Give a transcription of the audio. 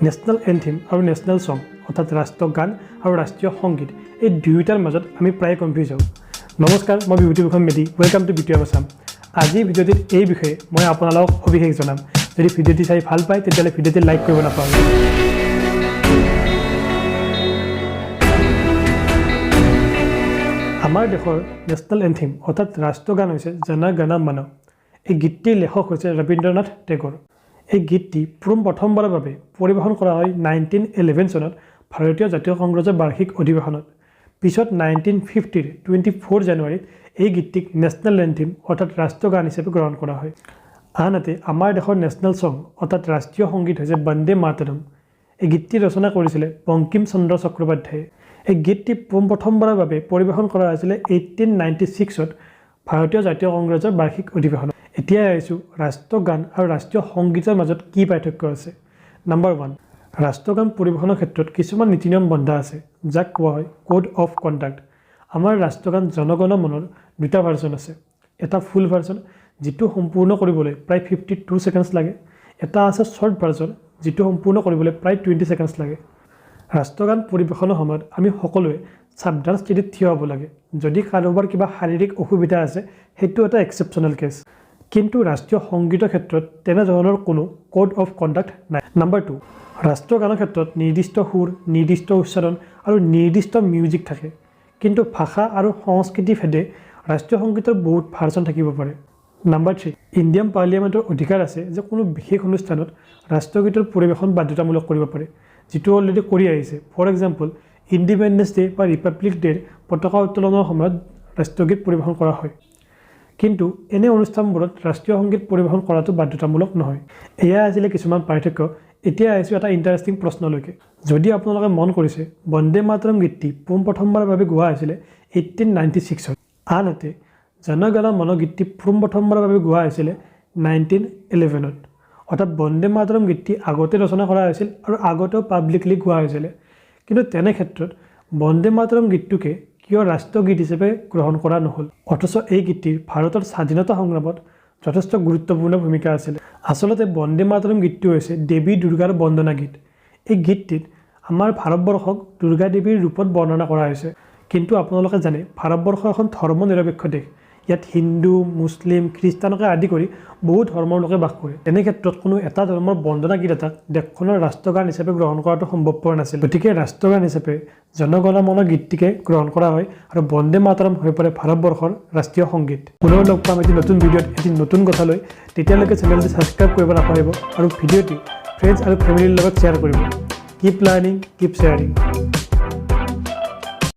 National anthem আৰু national সং অৰ্থাৎ ৰাষ্ট্ৰীয় গান আৰু ৰাষ্ট্ৰীয় সংগীত এই দুয়োটাৰ মাজত আমি প্ৰায় কনফিউজ হওঁ। নমস্কাৰ, মই Bibhutibhushan Medhi. Welcome to BTM Assam. আজিৰ ভিডিঅ'টিত এই বিষয়ে মই আপোনালোকক সবিশেষ জনাম। যদি ভিডিঅ'টি চাই ভাল পায় তেতিয়াহ'লে ভিডিঅ'টি লাইক কৰিব নাপাহৰিব। আমাৰ দেশৰ নেশ্যনেল এন্থেম অৰ্থাৎ ৰাষ্ট্ৰীয় গান হৈছে জন গণ মন। এই গীতটিৰ লেখক হৈছে ৰবীন্দ্ৰনাথ টেগোৰ। এই গীতটি প্ৰথমবাৰৰ বাবে পৰিৱেশন কৰা হয় 1911 চনত ভাৰতীয় জাতীয় কংগ্ৰেছৰ বাৰ্ষিক অধিৱেশনত। পিছত 1950 24 জানুৱাৰীত এই গীতটিক নেশ্যনেল এন্থেম অৰ্থাৎ ৰাষ্ট্ৰীয় গান হিচাপে গ্ৰহণ কৰা হয়। আনহাতে আমাৰ দেশৰ নেশ্যনেল সং অৰ্থাৎ ৰাষ্ট্ৰীয় সংগীত হৈছে বন্দে মাতৰম। এই গীতটি ৰচনা কৰিছিলে বংকিম চন্দ্ৰ চট্টোপাধ্যায়ে। এই গীতটি প্ৰথমবাৰৰ বাবে পৰিৱেশন কৰা হৈছিলে 1896ত ভাৰতীয় জাতীয় কংগ্ৰেছৰ বাৰ্ষিক অধিৱেশনত। এতিয়া আহিছোঁ ৰাষ্ট্ৰীয় গান আৰু ৰাষ্ট্ৰীয় সংগীতৰ মাজত কি পাৰ্থক্য আছে। নম্বৰ 1, ৰাষ্ট্ৰীয় গান পৰিৱেশনৰ ক্ষেত্ৰত কিছুমান নীতি নিয়ম বন্ধা আছে, যাক কোৱা হয় কোড অফ কণ্ডাক্ট। আমাৰ ৰাষ্ট্ৰীয় গান জন গণ মনৰ দুটা ভাৰ্জন আছে। এটা ফুল ভাৰ্জন, যিটো সম্পূৰ্ণ কৰিবলৈ প্ৰায় 52 ছেকেণ্ডছ লাগে। এটা আছে শ্বৰ্ট ভাৰ্জন, যিটো সম্পূৰ্ণ কৰিবলৈ প্ৰায় 20 ছেকেণ্ডছ লাগে। ৰাষ্ট্ৰীয় গান পৰিৱেশনৰ সময়ত আমি সকলোৱে সাৱধান স্থিতিত থিয় হ'ব লাগে। যদি কাৰোবাৰ কিবা শাৰীৰিক অসুবিধা আছে, সেইটো এটা এক্সেপশ্যনেল কেছ। কিন্তু ৰাষ্ট্ৰীয় সংগীতৰ ক্ষেত্ৰত তেনেধৰণৰ কোনো কোড অফ কণ্ডাক্ট নাই। নম্বৰ 2, ৰাষ্ট্ৰীয় গানৰ ক্ষেত্ৰত নিৰ্দিষ্ট সুৰ, নিৰ্দিষ্ট উচ্চাৰণ আৰু নিৰ্দিষ্ট মিউজিক থাকে। কিন্তু ভাষা আৰু সংস্কৃতি ভেদে ৰাষ্ট্ৰীয় সংগীতৰ বহুত ভাৰ্জন থাকিব পাৰে। নম্বৰ 3, ইণ্ডিয়ান পাৰ্লিয়ামেণ্টৰ অধিকাৰ আছে যে কোনো বিশেষ অনুষ্ঠানত ৰাষ্ট্ৰীয় গীতৰ পৰিৱেশন বাধ্যতামূলক কৰিব পাৰে, যিটো অলৰেডি কৰি আহিছে। ফৰ এক্সাম্পল, ইণ্ডিপেণ্ডেন্স ডে বা ৰিপাব্লিক ডেৰ পতাকা উত্তোলনৰ সময়ত ৰাষ্ট্ৰীয় গীত পৰিৱেশন কৰা হয়। কিন্তু এনে অনুষ্ঠানবোৰত ৰাষ্ট্ৰীয় সংগীত পৰিৱেশন কৰাটো বাধ্যতামূলক নহয়। এয়া আছিলে কিছুমান পাৰ্থক্য। এতিয়া আহিছোঁ এটা ইণ্টাৰেষ্টিং প্ৰশ্নলৈকে। যদি আপোনালোকে মন কৰিছে, বন্দে মাতৰম গীতটি প্ৰথমবাৰৰ বাবে গোৱা হৈছিলে 1896ত। আনহাতে জন গণ মন গীতটি প্ৰথমবাৰৰ বাবে গোৱা হৈছিলে 1911ত। অৰ্থাৎ বন্দে মাতৰম গীতটি আগতে ৰচনা কৰা হৈছিল আৰু আগতেও পাব্লিকলি গোৱা হৈছিলে। কিন্তু তেনে ক্ষেত্ৰত বন্দে মাতৰম গীতটোকে কিয় ৰাষ্ট্ৰীয় গীত হিচাপে গ্ৰহণ কৰা নহ'ল? অথচ এই গীতটিৰ ভাৰতৰ স্বাধীনতা সংগ্ৰামত যথেষ্ট গুৰুত্বপূৰ্ণ ভূমিকা আছিলে। আচলতে বন্দে মাতৰম গীতটো হৈছে দেৱী দুৰ্গাৰ বন্দনা গীত। এই গীতটিত আমাৰ ভাৰতবৰ্ষক দুৰ্গা দেৱীৰ ৰূপত বৰ্ণনা কৰা হৈছে। কিন্তু আপোনালোকে জানে, ভাৰতবৰ্ষ এখন ধৰ্ম নিৰপেক্ষ দেশ। ইয়াত হিন্দু, মুছলিম, খ্ৰীষ্টানকে আদি কৰি বহু ধৰ্মৰ লোকে বাস কৰে। তেনে ক্ষেত্ৰত কোনো এটা ধৰ্মৰ বন্দনা গীত এটাক দেশখনৰ ৰাষ্ট্ৰীয় গান হিচাপে গ্ৰহণ কৰাটো সম্ভৱপৰ নাছিল। গতিকে ৰাষ্ট্ৰীয় গান হিচাপে জন গণ মন গীতটিকে গ্ৰহণ কৰা হয় আৰু বন্দে মাতৰম হৈ পৰে ভাৰতবৰ্ষৰ ৰাষ্ট্ৰীয় সংগীত। পুনৰ লগ পাম এটি নতুন ভিডিঅ'ত এটি নতুন কথা লৈ। তেতিয়ালৈকে চেনেলটো ছাবস্ক্ৰাইব কৰিব নাপাহৰিব আৰু ভিডিঅ'টি ফ্ৰেণ্ডছ আৰু ফেমিলিৰ লগত শ্বেয়াৰ কৰিব। Keep learning, keep sharing.